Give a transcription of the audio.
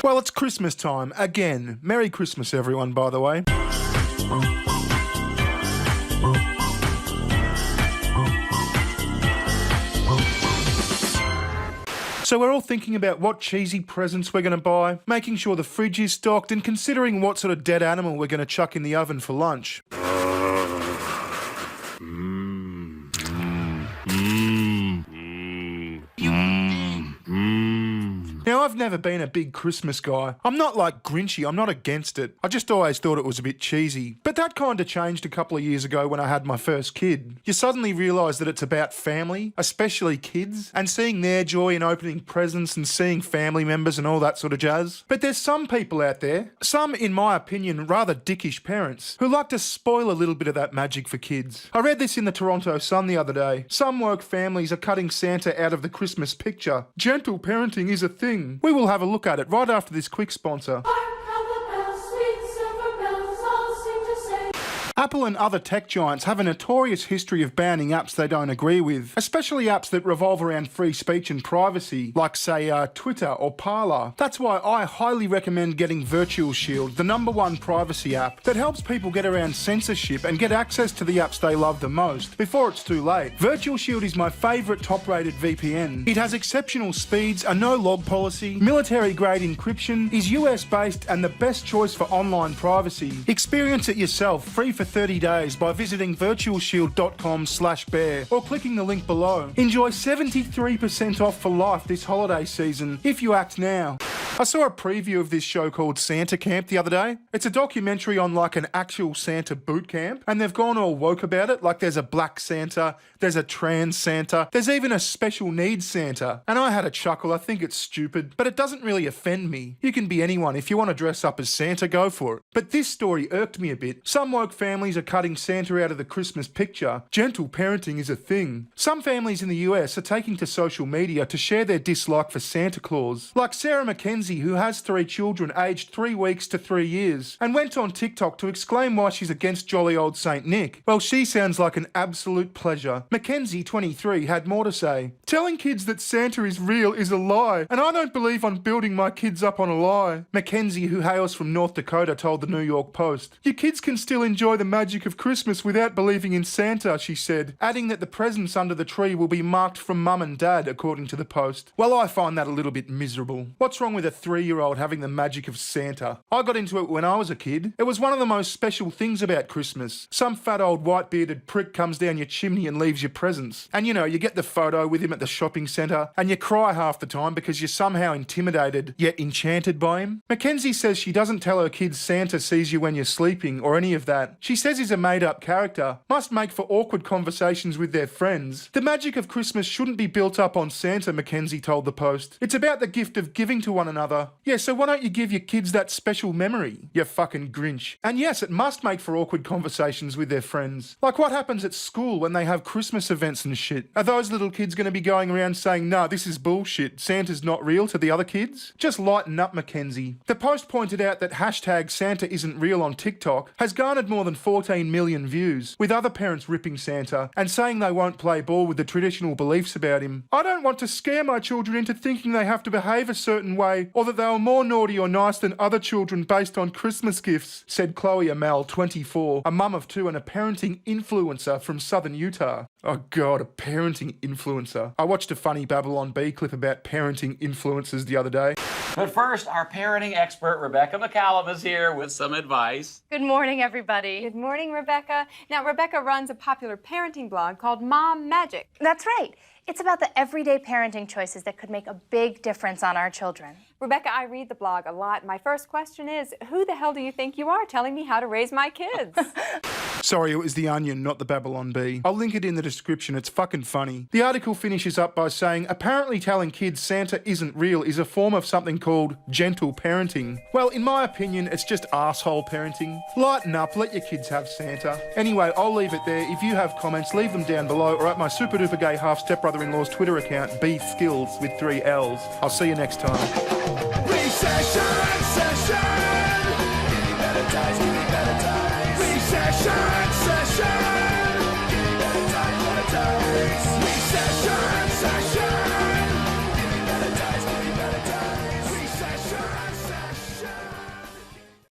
Well, it's Christmas time again. Merry Christmas, everyone, by the way. So we're all thinking about what cheesy presents we're going to buy, making sure the fridge is stocked, and considering what sort of dead animal we're going to chuck in the oven for lunch. Now, I've never been a big Christmas guy. I'm not like Grinchy, I'm not against it. I just always thought it was a bit cheesy. But that kind of changed a couple of years ago when I had my first kid. You suddenly realise that it's about family, especially kids, and seeing their joy in opening presents and seeing family members and all that sort of jazz. But there's some people out there, some, in my opinion, rather dickish parents, who like to spoil a little bit of that magic for kids. I read this in the Toronto Sun the other day. Some woke families are cutting Santa out of the Christmas picture. Gentle parenting is a thing. We will have a look at it right after this quick sponsor. Apple and other tech giants have a notorious history of banning apps they don't agree with, especially apps that revolve around free speech and privacy, like say Twitter or Parler. That's why I highly recommend getting VirtualShield, the #1 privacy app that helps people get around censorship and get access to the apps they love the most before it's too late. VirtualShield is my favourite top-rated VPN. It has exceptional speeds, a no-log policy, military-grade encryption, is US-based and the best choice for online privacy. Experience it yourself, free for 30 days by visiting virtualshield.com/bear or clicking the link below. Enjoy 73% off for life this holiday season if you act now. I saw a preview of this show called Santa Camp the other day. It's a documentary on like an actual Santa boot camp, and they've gone all woke about it, like there's a black Santa, there's a trans Santa, there's even a special needs Santa. And I had a chuckle. I think it's stupid, but it doesn't really offend me. You can be anyone. If you want to dress up as Santa, go for it. But this story irked me a bit. Some woke families are cutting Santa out of the Christmas picture. Gentle parenting is a thing. Some families in the US are taking to social media to share their dislike for Santa Claus. Like Sarah McKenzie, who has 3 children aged 3 weeks to 3 years, and went on TikTok to explain why she's against jolly old Saint Nick. Well, she sounds like an absolute pleasure. Mackenzie, 23, had more to say. Telling kids that Santa is real is a lie, and I don't believe on building my kids up on a lie. Mackenzie, who hails from North Dakota, told the New York Post, "Your kids can still enjoy the magic of Christmas without believing in Santa," she said, adding that the presents under the tree will be marked from mum and dad, according to the Post. Well, I find that a little bit miserable. What's wrong with a 3-year-old having the magic of Santa? I got into it when I was a kid. It was one of the most special things about Christmas. Some fat old white-bearded prick comes down your chimney and leaves your presents. And you know, you get the photo with him at the shopping centre, and you cry half the time because you're somehow intimidated, yet enchanted by him. Mackenzie says she doesn't tell her kids Santa sees you when you're sleeping or any of that. She says he's a made-up character, must make for awkward conversations with their friends. The magic of Christmas shouldn't be built up on Santa, Mackenzie told the Post. It's about the gift of giving to one another. Yeah, so why don't you give your kids that special memory, you fucking Grinch? And yes, it must make for awkward conversations with their friends. Like what happens at school when they have Christmas events and shit? Are those little kids going to be going around saying, "No, this is bullshit, Santa's not real," to the other kids? Just lighten up, Mackenzie. The Post pointed out that hashtag Santa isn't real on TikTok has garnered more than 14 million views, with other parents ripping Santa and saying they won't play ball with the traditional beliefs about him. "I don't want to scare my children into thinking they have to behave a certain way or that they are more naughty or nice than other children based on Christmas gifts," said Chloe Amal, 24, a mum of 2 and a parenting influencer from southern Utah. Oh God, a parenting influencer. I watched a funny Babylon Bee clip about parenting influencers the other day. But first, our parenting expert, Rebecca McCallum, is here with some advice. Good morning, everybody. Good morning, Rebecca. Now, Rebecca runs a popular parenting blog called Mom Magic. That's right. It's about the everyday parenting choices that could make a big difference on our children. Rebecca, I read the blog a lot. My first question is, who the hell do you think you are telling me how to raise my kids? Sorry, it was The Onion, not the Babylon Bee. I'll link it in the description, it's fucking funny. The article finishes up by saying, apparently telling kids Santa isn't real is a form of something called gentle parenting. Well, in my opinion, it's just arsehole parenting. Lighten up, let your kids have Santa. Anyway, I'll leave it there. If you have comments, leave them down below or at my super duper gay half stepbrother-in-law's Twitter account, Beef Skills with 3 L's. I'll see you next time. Recession, session. Give me better times, give me better times. Recession, session.